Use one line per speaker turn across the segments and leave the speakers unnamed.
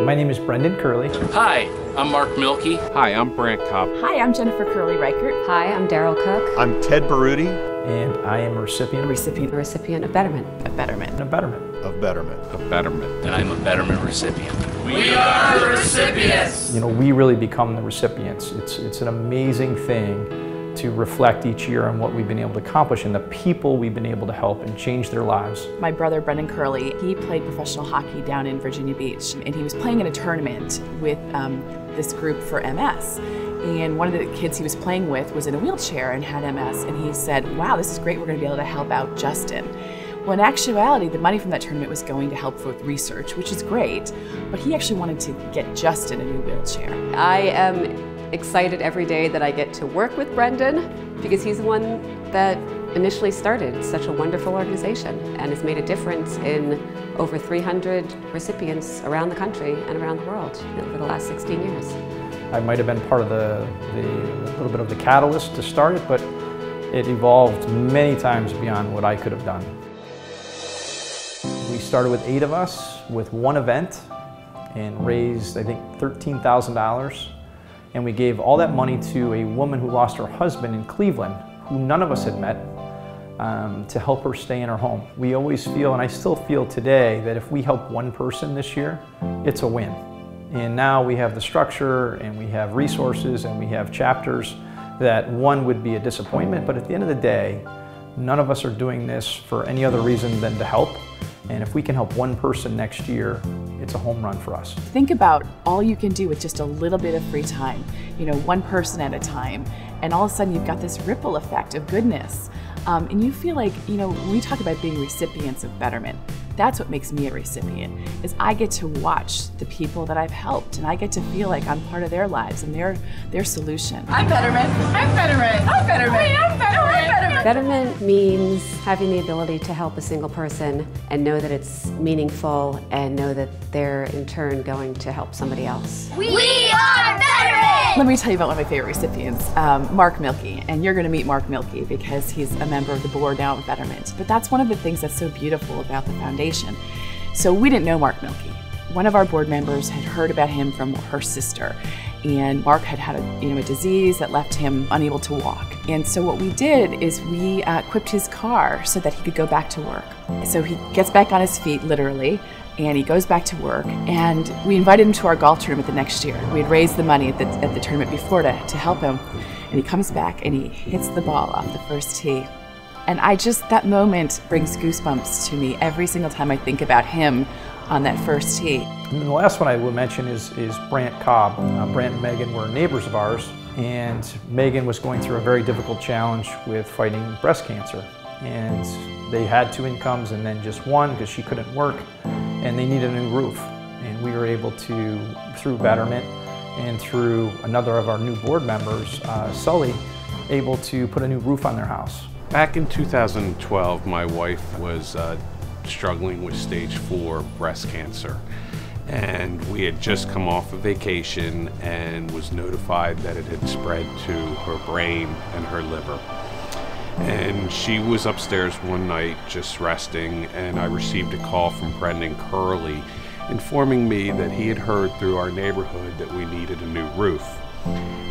My name is Brendan Curley.
Hi, I'm Mark Milkey.
Hi, I'm Brant Cobb.
Hi, I'm Jennifer Curley-Reichert.
Hi, I'm Daryl Cook.
I'm Ted Baruti.
And I am a recipient
Recipient of Betterment.
Of Betterment.
of Betterment.
Of Betterment.
Of Betterment.
And I'm a Betterment recipient.
We are the recipients!
You know, we really become the recipients. It's an amazing thing to reflect each year on what we've been able to accomplish and the people we've been able to help and change their lives.
My brother, Brendan Curley, he played professional hockey down in Virginia Beach, and he was playing in a tournament with this group for MS. And one of the kids he was playing with was in a wheelchair and had MS, and he said, wow, this is great, we're gonna be able to help out Justin. Well, in actuality, the money from that tournament was going to help with research, which is great, but he actually wanted to get Justin a new wheelchair.
I am excited every day that I get to work with Brendan because he's the one that initially started such a wonderful organization and has made a difference in over 300 recipients around the country and around the world over the last 16 years.
I might have been part of the little bit of the catalyst to start it, but it evolved many times beyond what I could have done. We started with 8 of us with one event and raised, I think, $13,000. And we gave all that money to a woman who lost her husband in Cleveland, who none of us had met, to help her stay in her home. We always feel, and I still feel today, that if we help one person this year, it's a win. And now we have the structure, and we have resources, and we have chapters that one would be a disappointment, but at the end of the day, none of us are doing this for any other reason than to help. And if we can help one person next year, it's a home run for us.
Think about all you can do with just a little bit of free time, you know, one person at a time, and all of a sudden you've got this ripple effect of goodness. And you feel like, you know, when we talk about being recipients of Betterment, that's what makes me a recipient, is I get to watch the people that I've helped, and I get to feel like I'm part of their lives and their solution.
I'm Betterment. I'm Betterment. I'm Betterment. Hey, I'm Betterment. I'm Betterment.
Betterment means having the ability to help a single person and know that it's meaningful and know that they're in turn going to help somebody else.
We are Betterment!
Let me tell you about one of my favorite recipients, Mark Milkey. And you're gonna meet Mark Milkey because he's a member of the board now of Betterment. But that's one of the things that's so beautiful about the foundation. So we didn't know Mark Milkey. One of our board members had heard about him from her sister. And Mark had a disease that left him unable to walk. And so what we did is we equipped his car so that he could go back to work. So he gets back on his feet, literally, and he goes back to work. And we invited him to our golf tournament the next year. We had raised the money at the tournament before to help him. And he comes back and he hits the ball off the first tee. And that moment brings goosebumps to me every single time I think about him on that first tee.
And the last one I will mention is Brant Cobb. Brant and Megan were neighbors of ours, and Megan was going through a very difficult challenge with fighting breast cancer. And they had 2 incomes and then just one because she couldn't work, and they needed a new roof. And we were able to, through Betterment and through another of our new board members, Sully, able to put a new roof on their house.
Back in 2012, my wife was struggling with stage 4 breast cancer. And we had just come off a vacation and was notified that it had spread to her brain and her liver. And she was upstairs one night just resting, and I received a call from Brendan Curley informing me that he had heard through our neighborhood that we needed a new roof.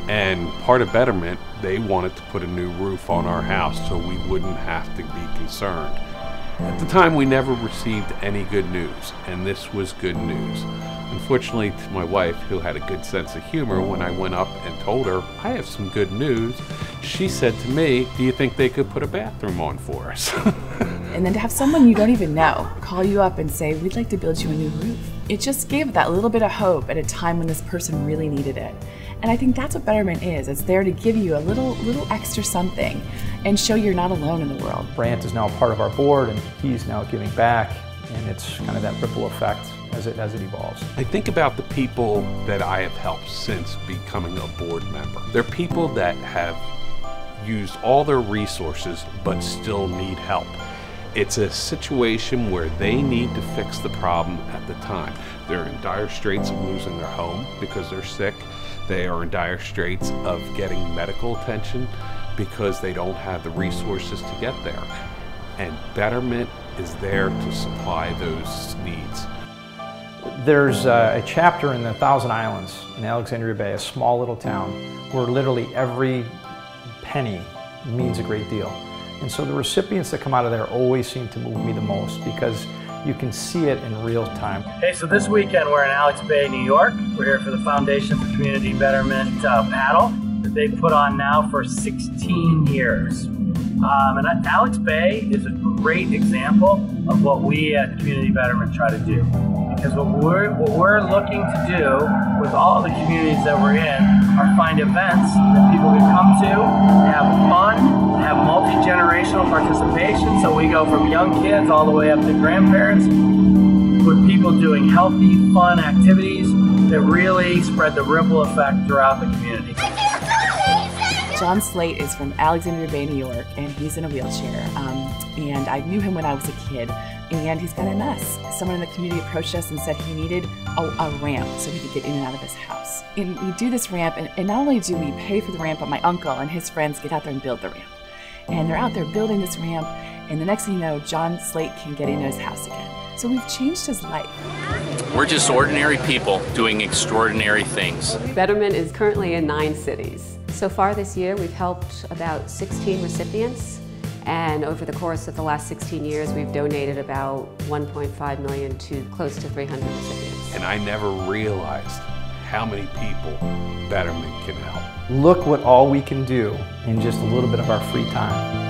And part of Betterment, they wanted to put a new roof on our house so we wouldn't have to be concerned. At the time, we never received any good news, and this was good news. Unfortunately, to my wife, who had a good sense of humor, when I went up and told her, I have some good news, she said to me, do you think they could put a bathroom on for us?
And then to have someone you don't even know call you up and say, we'd like to build you a new roof. It just gave that little bit of hope at a time when this person really needed it. And I think that's what Betterment is. It's there to give you a little extra something and show you're not alone in the world.
Brant is now part of our board, and he's now giving back, and it's kind of that ripple effect as it evolves.
I think about the people that I have helped since becoming a board member. They're people that have used all their resources but still need help. It's a situation where they need to fix the problem at the time. They're in dire straits of losing their home because they're sick. They are in dire straits of getting medical attention because they don't have the resources to get there. And Betterment is there to supply those needs.
There's a chapter in the Thousand Islands in Alexandria Bay, a small little town, where literally every penny means a great deal. And so the recipients that come out of there always seem to move me the most because you can see it in real time.
Hey, so this weekend we're in Alex Bay, New York. We're here for the Foundation for Community Betterment paddle that they've put on now for 16 years. And Alex Bay is a great example of what we at Community Betterment try to do. Because what we're looking to do with all the communities that we're in are find events that people can come to, have fun, have multi-generational participation. So we go from young kids all the way up to grandparents, with people doing healthy, fun activities that really spread the ripple effect throughout the community.
John Slate is from Alexandria Bay, New York, and he's in a wheelchair. And I knew him when I was a kid, and he's got MS. Someone in the community approached us and said he needed a ramp so he could get in and out of his house. And we do this ramp, and not only do we pay for the ramp, but my uncle and his friends get out there and build the ramp. And they're out there building this ramp, and the next thing you know, John Slate can get into his house again. So we've changed his life.
We're just ordinary people doing extraordinary things.
Betterment is currently in 9 cities. So far this year, we've helped about 16 recipients, and over the course of the last 16 years, we've donated about $1.5 million to close to 300 recipients.
And I never realized how many people Betterment can help.
Look what all we can do in just a little bit of our free time.